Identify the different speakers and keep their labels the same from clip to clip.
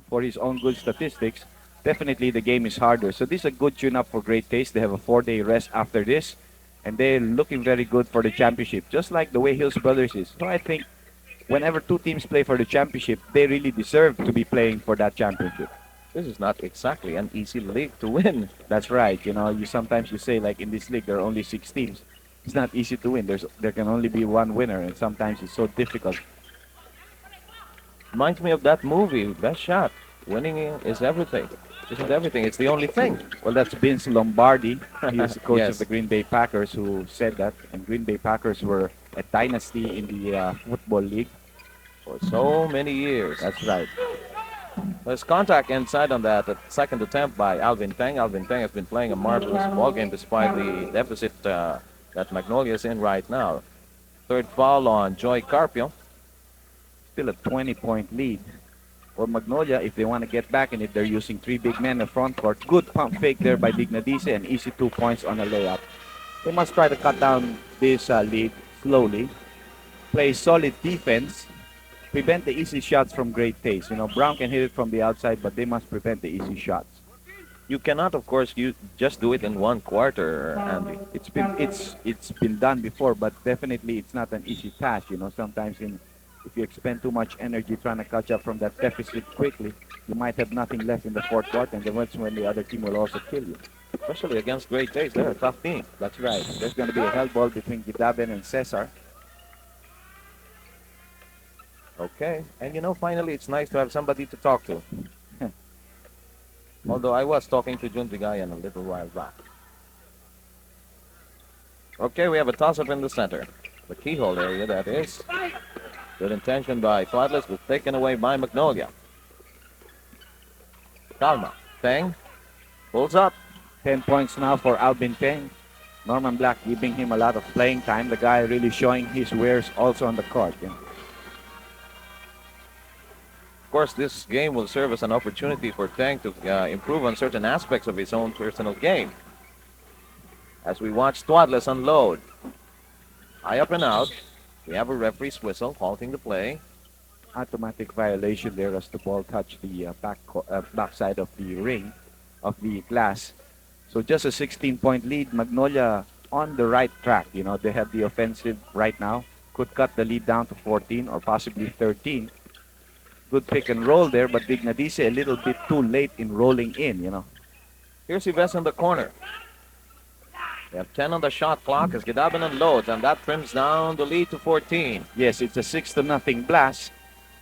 Speaker 1: for his own good statistics, definitely the game is harder. So this is a good tune-up for Great Taste. They have a 4-day rest after this, and they're looking very good for the championship, just like the way Hills Brothers is. So I think whenever two teams play for the championship, they really deserve to be playing for that championship.
Speaker 2: This is not exactly an easy league to win.
Speaker 1: That's right. You know, you sometimes you say like in this league there are only 6 teams. It's not easy to win. There can only be one winner, and sometimes it's so difficult.
Speaker 2: Reminds me of that movie, Best Shot. Winning is everything. Isn't everything? It's the only thing.
Speaker 1: Well, that's Vince Lombardi. He was the coach of
Speaker 2: Yes.
Speaker 1: the Green Bay Packers who said that. And Green Bay Packers were a dynasty in the football league.
Speaker 2: For so many years.
Speaker 1: That's right.
Speaker 2: There's contact inside on that second attempt by Alvin Tang. Alvin Tang has been playing a marvelous ball game despite the deficit that Magnolia is in right now. Third foul on Joy Carpio.
Speaker 1: Still a 20-point lead. For Magnolia, if they want to get back in it, they're using 3 big men in the front court. Good pump fake there by Dignadice and easy 2 points on a layup. They must try to cut down this lead slowly. Play solid defense. Prevent the easy shots from Great Taste. You know, Brown can hit it from the outside, but they must prevent the easy shots.
Speaker 2: You cannot, of course, you just do it in 1 quarter, Andy.
Speaker 1: It's been done before, but definitely it's not an easy task. You know, sometimes if you expend too much energy trying to catch up from that deficit quickly, you might have nothing left in the fourth quarter, and then that's when the other team will also kill you.
Speaker 2: Especially against Great Taste. They're a tough team.
Speaker 1: That's right. There's going to be a hell ball between Gidaben and Cesar.
Speaker 2: Okay. And you know, finally, it's nice to have somebody to talk to. Although I was talking to Jun Bigayan a little while back. Okay, we have a toss-up in the center. The keyhole area, that is. Good intention by Thwadless, was taken away by Magnolia. Calma. Tang pulls up.
Speaker 1: 10 points now for Alvin Peng. Norman Black giving him a lot of playing time. The guy really showing his wares also on the court. Yeah.
Speaker 2: Of course, this game will serve as an opportunity for Tang to improve on certain aspects of his own personal game. As we watch Thwadless unload. High up and out. We have a referee's whistle halting the play.
Speaker 1: Automatic violation there as the ball touched the backside of the ring of the glass. So just a 16-point lead. Magnolia on the right track. You know, they have the offensive right now. Could cut the lead down to 14 or possibly 13. Good pick and roll there, but Dignadice a little bit too late in rolling in, you know.
Speaker 2: Here's Yves in the corner. We have 10 on the shot clock as Gidaben unloads, and that trims down the lead to 14.
Speaker 1: Yes, it's a 6-0 blast,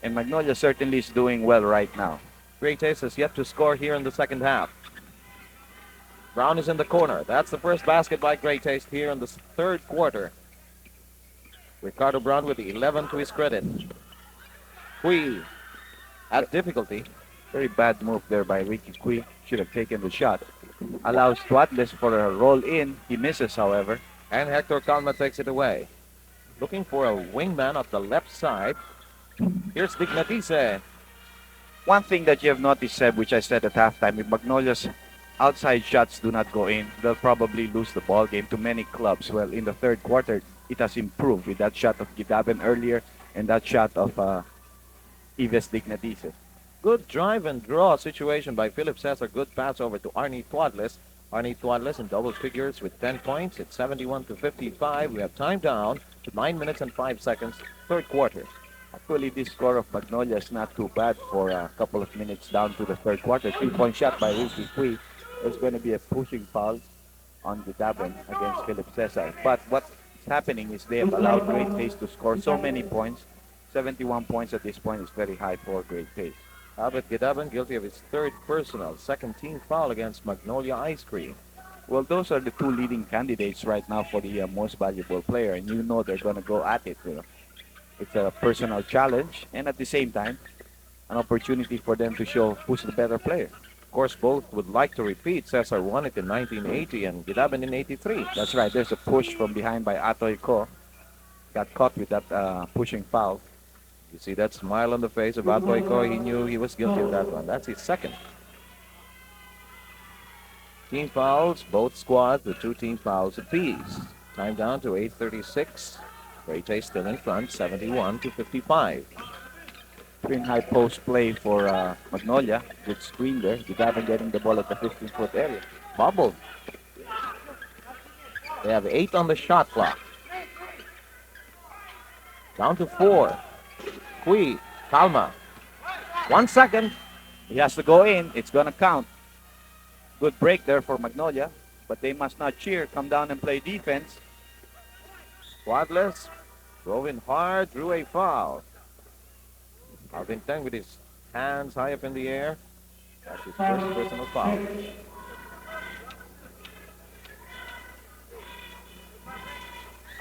Speaker 1: and Magnolia certainly is doing well right now.
Speaker 2: Great Taste has yet to score here in the second half. Brown is in the corner. That's the first basket by Great Taste here in the third quarter. Ricardo Brown with the 11 to his credit. Kui at difficulty.
Speaker 1: Very bad move there by Ricky Kui. Should have taken the shot. Allows Thwadless for a roll in. He misses, however.
Speaker 2: And Hector Calma takes it away. Looking for a wingman at the left side. Here's Dignadice.
Speaker 1: One thing that you have noticed, Seb, which I said at halftime, if Magnolia's outside shots do not go in, they'll probably lose the ball game to many clubs. Well, in the third quarter, it has improved with that shot of Gidaben earlier and that shot of Yves Dignadice.
Speaker 2: Good drive and draw situation by Philip Cesar. Good pass over to Arnie Thwadless. Arnie Thwadless in double figures with 10 points. It's 71-55. We have time down to 9 minutes and 5 seconds, third quarter.
Speaker 1: Actually, this score of Magnolia is not too bad for a couple of minutes down to the third quarter. 3-point shot by Ricky Kui. There's going to be a pushing foul on Gidaben against Philip Cesar. But what's happening is they have allowed Great Taste to score so many points. 71 points at this point is very high for Great Taste.
Speaker 2: Albert Gidaben guilty of his third personal, second team foul against Magnolia Ice Cream.
Speaker 1: Well, those are the two leading candidates right now for the most valuable player, and you know they're going to go at it. You know. It's a personal challenge, and at the same time, an opportunity for them to show who's the better player.
Speaker 2: Of course, both would like to repeat. Cesar won it in 1980 and Gidaben in 83.
Speaker 1: That's right. There's a push from behind by Atoy Ko. Got caught with that pushing foul.
Speaker 2: You see that smile on the face of Atoy Ko. He knew he was guilty of that one. That's his second. Team fouls, both squads with 2 team fouls apiece. Time down to 8:36. Great Taste still in front, 71-55.
Speaker 1: Twin high post play for Magnolia. Good screen there. Gidaben getting the ball at the 15-foot area.
Speaker 2: Bubble. They have 8 on the shot clock. Down to 4. Kui, Kalma. 1 second.
Speaker 1: He has to go in. It's going to count. Good break there for Magnolia. But they must not cheer. Come down and play defense.
Speaker 2: Squadless drove in hard, drew a foul. Alvin Teng with his hands high up in the air. That's his first personal foul.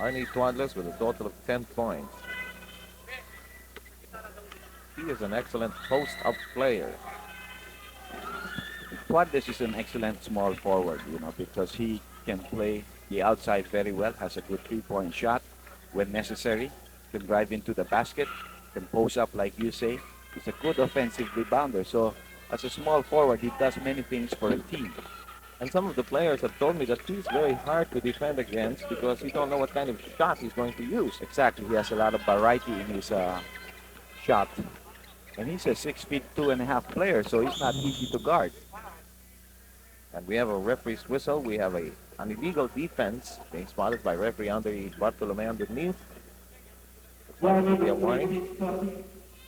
Speaker 2: Arnie Squadless with a total of 10 points. He is an excellent post-up player.
Speaker 1: This is an excellent small forward, because he can play the outside very well, has a good three-point shot when necessary, can drive into the basket, can post up like you say. He's a good offensive rebounder. So as a small forward, he does many things for a team.
Speaker 2: And some of the players have told me that he's very hard to defend against because you don't know what kind of shot he's going to use.
Speaker 1: Exactly. He has a lot of variety in his shot. And he's a 6'2.5" player, so he's not easy to guard.
Speaker 2: And we have a referee's whistle. We have an illegal defense being spotted by referee Andre Bartolome underneath. That will be a warning.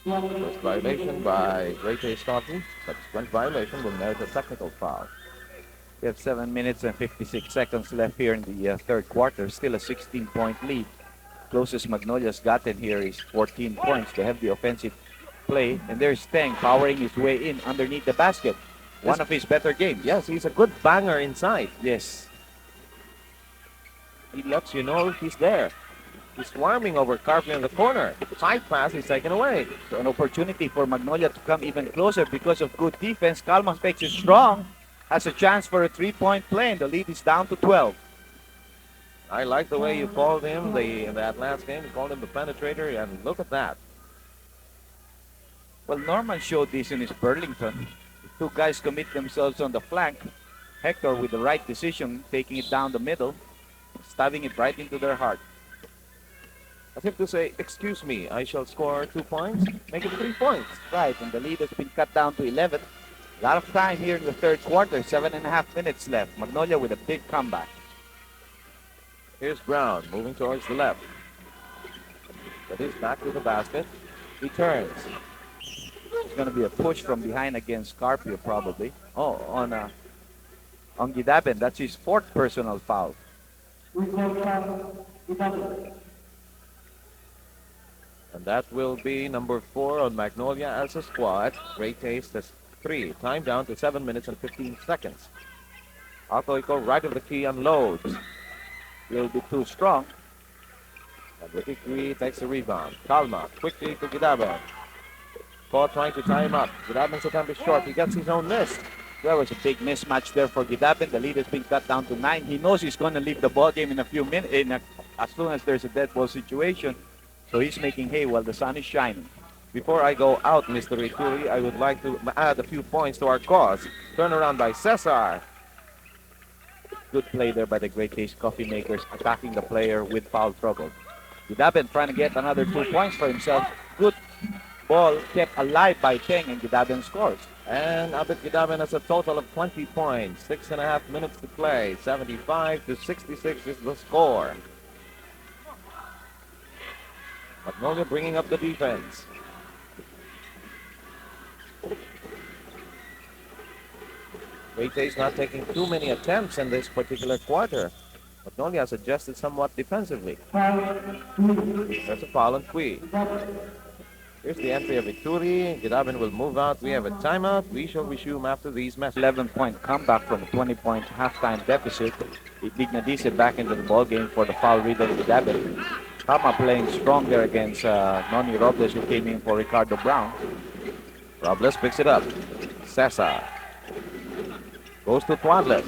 Speaker 2: First violation by Great Taste Coffee. Subsequent violation will merit a technical foul.
Speaker 1: We have 7 minutes and 56 seconds left here in the third quarter. Still a 16-point lead. Closest Magnolia's gotten here is 14 points. They have the offensive play. And there's Teng powering his way in underneath the basket. One of his better games.
Speaker 2: Yes, he's a good banger inside.
Speaker 1: Yes.
Speaker 2: He lets you know he's there. He's swarming over Carpio in the corner. Side pass is taken away.
Speaker 1: So an opportunity for Magnolia to come even closer because of good defense. Kalma makes it strong. Has a chance for a three-point play, and the lead is down to 12.
Speaker 2: I like the way you called him in that last game. You called him the penetrator, and look at that.
Speaker 1: Well, Norman showed this in his Burlington. Two guys commit themselves on the flank. Hector with the right decision, taking it down the middle, stabbing it right into their heart.
Speaker 2: As if to say, excuse me, I shall score 2 points, make it 3 points.
Speaker 1: Right, and the lead has been cut down to 11. A lot of time here in the third quarter, 7.5 minutes left. Magnolia with a big comeback.
Speaker 2: Here's Brown moving towards the left. But he's back to the basket. He turns.
Speaker 1: It's going to be a push from behind against Carpio probably. Oh, on Gidaben. That's his fourth personal foul.
Speaker 2: And that will be number 4 on Magnolia as a squad. Great Taste has 3. Time down to 7 minutes and 15 seconds. Atoiko right of the key unloads.
Speaker 1: A little bit too strong.
Speaker 2: And Ricky takes the rebound. Kalma quickly to Gidaben. Caught trying to tie him up. Gidaben's attempt is short. He gets his own miss.
Speaker 1: There was a big mismatch there for Gidaben. The lead has been cut down to 9. He knows he's going to leave the ball game in a few minutes, as soon as there's a dead ball situation. So he's making hay while the sun is shining.
Speaker 2: Before I go out, Mr. Ituri, I would like to add a few points to our cause. Turnaround by Cesar.
Speaker 1: Good play there by the Great Taste Coffee Makers, attacking the player with foul trouble. Gidaben trying to get another 2 points for himself. Good ball kept alive by Teng, and Gidaben scores.
Speaker 2: And Abit Gidaben has a total of 20 points. 6.5 minutes to play. 75-66 is the score. Magnolia bringing up the defense. Great Taste not taking too many attempts in this particular quarter. Magnolia has adjusted somewhat defensively. There's a foul on Kui. Here's the entry of Ituri. Gidaben will move out. We have a timeout. We shall resume after these messages.
Speaker 1: 11-point comeback from a 20-point halftime deficit. Ignadice back into the ball game for the foul-ridden Gidaben. Kama playing strong there against Noni Robles, who came in for Ricardo Brown.
Speaker 2: Robles picks it up. Cesar goes to Tuadles.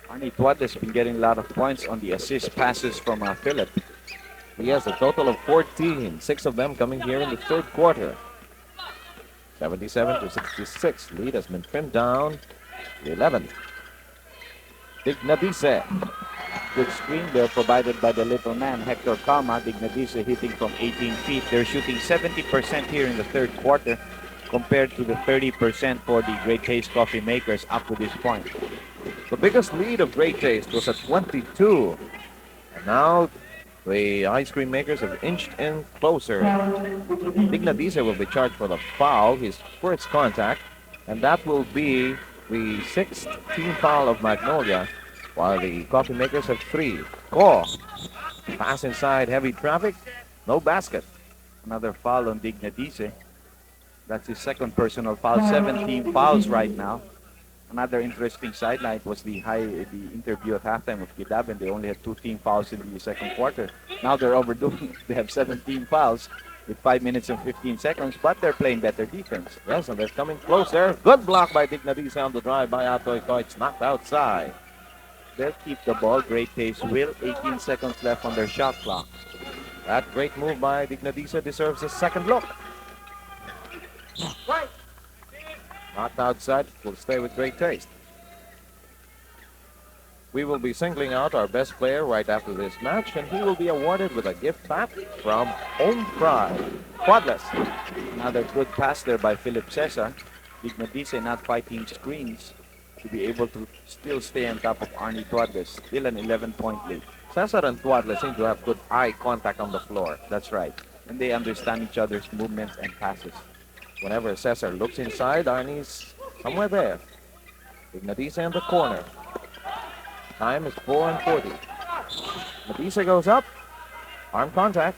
Speaker 1: Arnie Tuadles has been getting a lot of points on the assist passes from Philip.
Speaker 2: He has a total of 14, 6 of them coming here in the third quarter. 77-66. Lead has been trimmed down to 11. Ignadice
Speaker 1: Good screen there provided by the little man, Hector Calma. Dignadisa hitting from 18 feet. They're shooting 70% here in the third quarter compared to the 30% for the Great Taste Coffee makers up to this point.
Speaker 2: The biggest lead of Great Taste was at 22. And now the ice cream makers have inched in closer. Dignadisa will be charged for the foul, his first contact, and that will be the sixth team foul of Magnolia, while the coffee makers have 3. Ko, pass inside heavy traffic, no basket.
Speaker 1: Another foul on Dignadise. That's his second personal foul. 17 fouls right now. Another interesting sideline was the interview at halftime of Kidaben. They only had 2 team fouls in the second quarter. Now they're overdoing. They have 17 fouls with 5 minutes and 15 seconds, but they're playing better defense.
Speaker 2: Yes, and they're coming closer. Good block by Dignadisa on the drive by Atoy Ko. It's knocked outside.
Speaker 1: They'll keep the ball. Great Taste will. 18 seconds left on their shot clock.
Speaker 2: That great move by Dignadisa deserves a second look. Knocked outside, will stay with Great Taste. We will be singling out our best player right after this match, and he will be awarded with a gift pack from Home Pride. Quadless.
Speaker 1: Another good pass there by Philip Cesar. Dignadise not fighting screens to be able to still stay on top of Arnie Tuadles. Still an 11-point lead.
Speaker 2: Cesar and Tuadles seem to have good eye contact on the floor.
Speaker 1: That's right. And they understand each other's movements and passes.
Speaker 2: Whenever Cesar looks inside, Arnie's somewhere there. Dignadisa in the corner. Time is 4:40. Medisa goes up. Arm contact.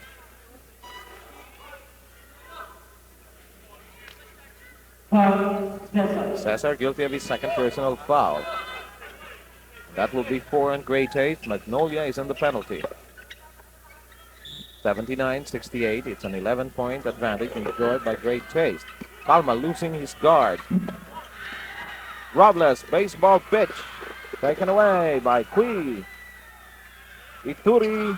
Speaker 2: Cesar guilty of his second personal foul. That will be 4 on Great Taste. Magnolia is in the penalty. 79-68. It's an 11-point advantage enjoyed by Great Taste. Calma losing his guard. Robles, baseball pitch. Taken away by Cui. Ituri.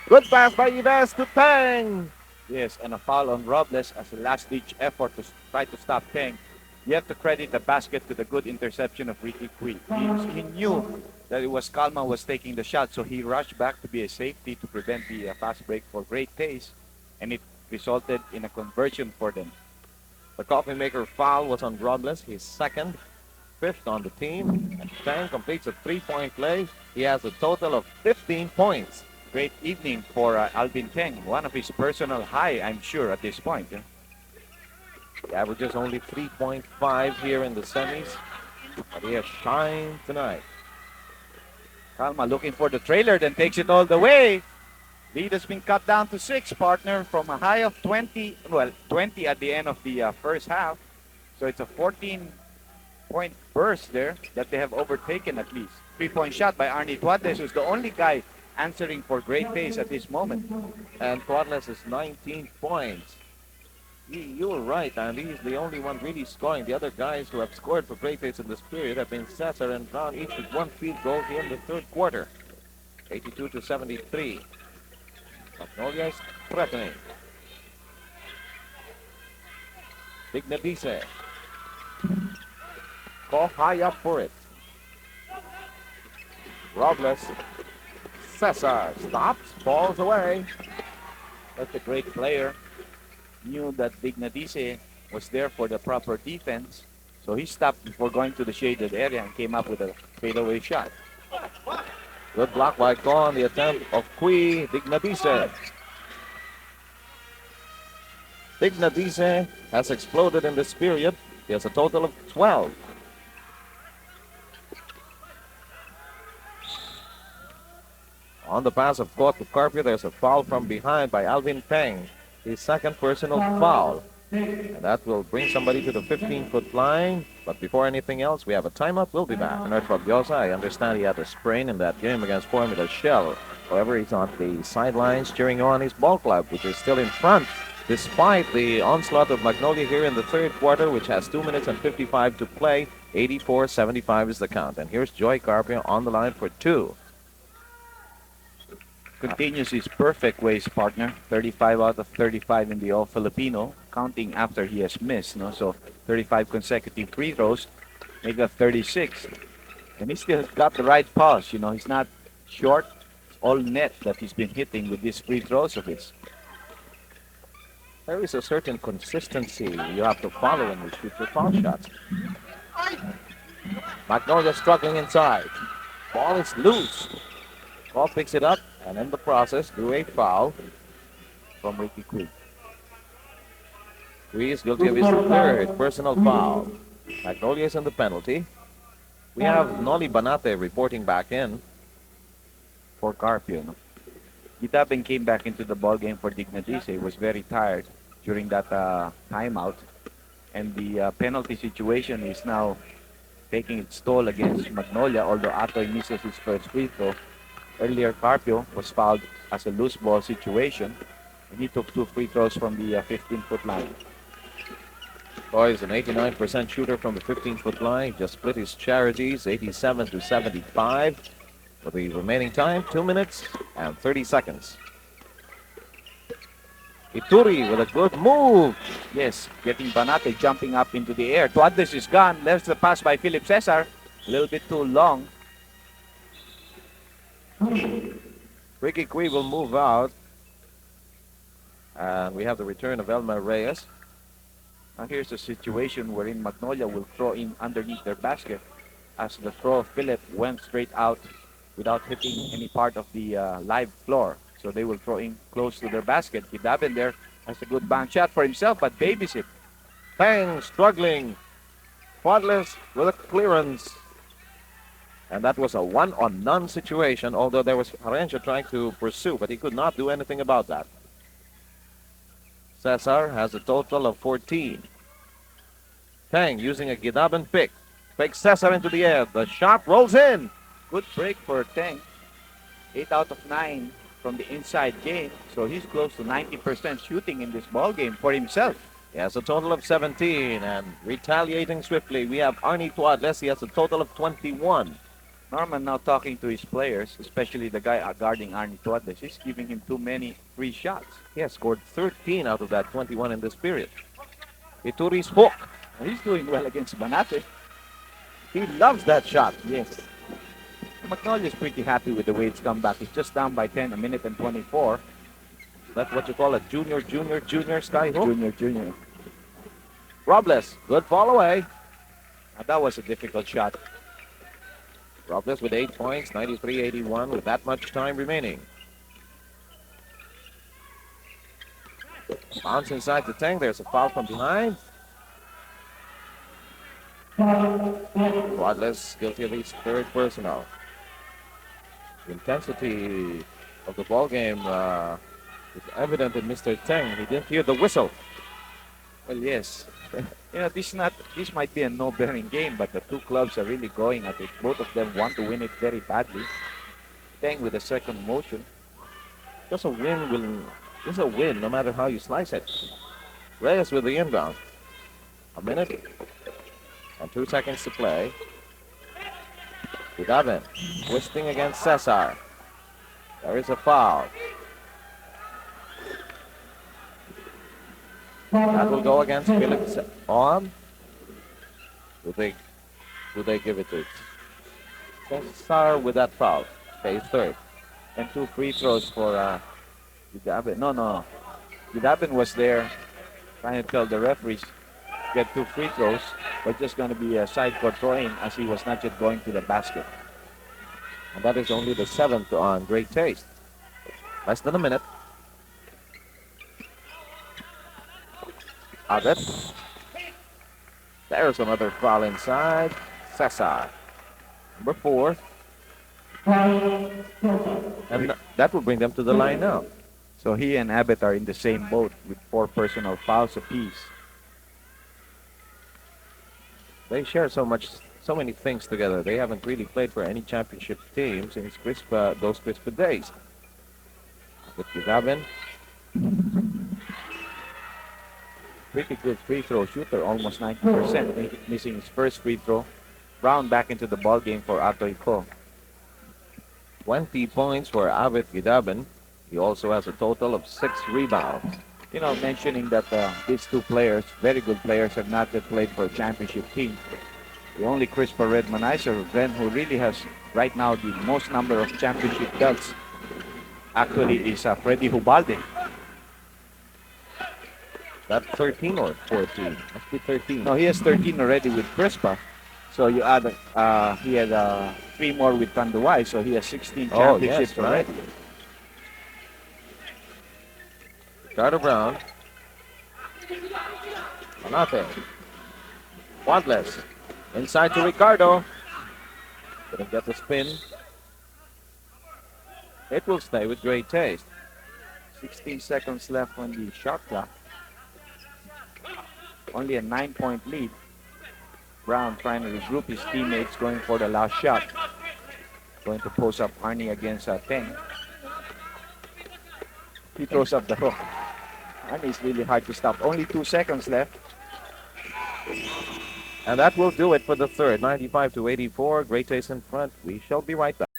Speaker 2: Good pass by Ives to Tang.
Speaker 1: Yes, and a foul on Robles as a last-ditch effort to try to stop Tang. You have to credit the basket to the good interception of Ricky Cui. He knew that it was Calma was taking the shot, so he rushed back to be a safety to prevent the fast break for Great Taste, and it resulted in a conversion for them.
Speaker 2: The coffee maker foul was on Robles, his second, 5th on the team, and Tang completes a 3-point play. He has a total of 15 points.
Speaker 1: Great evening for Alvin Tang, one of his personal high, I'm sure, at this point.
Speaker 2: He averages only 3.5 here in the semis, but he has shined tonight.
Speaker 1: Calma looking for the trailer, then takes it all the way. Lead has been cut down to 6, partner, from a high of 20, well, 20 at the end of the first half. So it's a 14-point burst there that they have overtaken at least. 3-point shot by Arnie Tuadles, who's the only guy answering for Great Taste at this moment.
Speaker 2: And Tuadles is 19 points. You were right, and he's the only one really scoring. The other guys who have scored for Great Taste in this period have been Cesar and Brown, each with 1 field goal here in the third quarter. 82-73. Magnolia is threatening. Dignadise. Go high up for it. Robles. Cesar stops, falls away.
Speaker 1: That's a great player. Knew that Dignadise was there for the proper defense, so he stopped before going to the shaded area and came up with a fadeaway shot.
Speaker 2: Good block by Ko on the attempt of Cui. Dignadise. Dignadise has exploded in this period. He has a total of 12. On the pass of Ko to Carpio, there's a foul from behind by Alvin Tang. His second personal foul. And that will bring somebody to the 15-foot line. But before anything else, we have a timeout. We'll be back. Bernard Fabiosa, I understand he had a sprain in that game against Formula Shell. However, he's on the sidelines cheering on his ball club, which is still in front, despite the onslaught of Magnolia here in the third quarter, which has 2 minutes and 55 to play. 84-75 is the count. And here's Joy Carpio on the line for 2.
Speaker 1: Continues his perfect ways, partner. 35 out of 35 in the All-Filipino, counting after he has missed. No? So 35 consecutive free throws, make that 36. And he still got the right pulse. You know, he's not short, all net that he's been hitting with these free throws of his.
Speaker 2: There is a certain consistency you have to follow when you shoot your foul shots. Magnolia struggling inside. Ball is loose. Ball picks it up, and in the process, do a foul from Ricky Quee. Quee is guilty of his third personal foul. Magnolia is in the penalty. We have Noli Banate reporting back in.
Speaker 1: For Carpio. No? Gitaben came back into the ball game for Dignadice. He was very tired during that timeout. And the penalty situation is now taking its toll against Magnolia, although Atoy misses his first free throw. Earlier, Carpio was fouled as a loose ball situation, and he took 2 free throws from the 15-foot line.
Speaker 2: Toy is an 89% shooter from the 15-foot line. Just split his charities, 87 to 75. With the remaining time, 2 minutes and 30 seconds. Ituri with a good move.
Speaker 1: Yes, getting Banate jumping up into the air. Tuadles is gone. Left the pass by Philip Cesar. A little bit too long.
Speaker 2: Ricky Quee will move out. And we have the return of Elmer Reyes.
Speaker 1: Now here's a situation wherein Magnolia will throw in underneath their basket as the throw of Philip went straight out without hitting any part of the live floor. So they will throw in close to their basket. Kidaben there has a good bank shot for himself, but babies it.
Speaker 2: Pang struggling. Quadless with a clearance. And that was a one-on-none situation, although there was Harencio trying to pursue, but he could not do anything about that. Cesar has a total of 14. Pang using a Gidaben pick. Takes Cesar into the air. The shot rolls in.
Speaker 1: Good break for Teng. 8 out of 9 from the inside game. So he's close to 90% shooting in this ball game for himself.
Speaker 2: He has a total of 17. And retaliating swiftly, we have Arnie Tuadles. He has a total of 21.
Speaker 1: Norman now talking to his players, especially the guy guarding Arnie Tuadles. He's giving him too many free shots.
Speaker 2: He has scored 13 out of that 21 in this period. Ituri's hook.
Speaker 1: He's doing well against Banate.
Speaker 2: He loves that shot.
Speaker 1: Yes. Magnolia is pretty happy with the way it's come back. It's just down by 10, a minute and 24.
Speaker 2: That's what you call a junior sky hook.
Speaker 1: Junior.
Speaker 2: Robles, good fall away.
Speaker 1: Now, that was a difficult shot.
Speaker 2: Robles with 8 points, 93-81 with that much time remaining. Bounce inside the tank. There's a foul from behind. Robles guilty of his third personal. The intensity of the ball game is evident in Mr. Teng. He didn't hear the whistle.
Speaker 1: Well, yes. This might be a no-bearing game, but the two clubs are really going at it. Both of them want to win it very badly. Teng with a second motion.
Speaker 2: Just a win is a win no matter how you slice it. Reyes with the inbound. A minute and 2 seconds to play. Gidaben twisting against Cesar. There is a foul. That will go against Phillips on. Who they give it to? Cesar with that foul. Okay, third.
Speaker 1: And 2 free throws for Gidaben. No. Gidaben was there trying to tell the referees get 2 free throws, but just going to be a side court throw-in as he was not yet going to the basket.
Speaker 2: And that is only the 7th on Great Taste. Less than a minute. Abet. There's another foul inside. Cesar. Number 4. And that will bring them to the line now.
Speaker 1: So he and Abbott are in the same boat with 4 personal fouls apiece.
Speaker 2: They share so many things together. They haven't really played for any championship team since those crisp days. With Gidaben.
Speaker 1: Pretty good free throw shooter, almost 90%, missing his first free throw. Brown back into the ball game for Atoy Ko.
Speaker 2: 20 points for Abet Gidaben. He also has a total of 6 rebounds.
Speaker 1: Mentioning that these 2 players, very good players, have not yet played for a championship team. The only crisper Redmanizer, Ren, who really has right now the most number of championship belts, actually is Freddy Hubalde.
Speaker 2: That's 13 or 14? Must be 13.
Speaker 1: No, he has 13 already with Crispa. So you add, he had 3 more with Tanduay, so he has 16
Speaker 2: Oh,
Speaker 1: championships
Speaker 2: yes, right.
Speaker 1: already.
Speaker 2: Ricardo Brown. Nothing. Wantless. Inside to Ricardo. Couldn't get the spin. It will stay with Great Taste.
Speaker 1: 16 seconds left on the shot clock. Only a 9-point lead. Brown trying to regroup his teammates, going for the last shot. Going to post up Arnie against Teng. He throws up the hook. Arnie is really hard to stop. Only 2 seconds left.
Speaker 2: And that will do it for the third. 95-84. Great Taste in front. We shall be right back.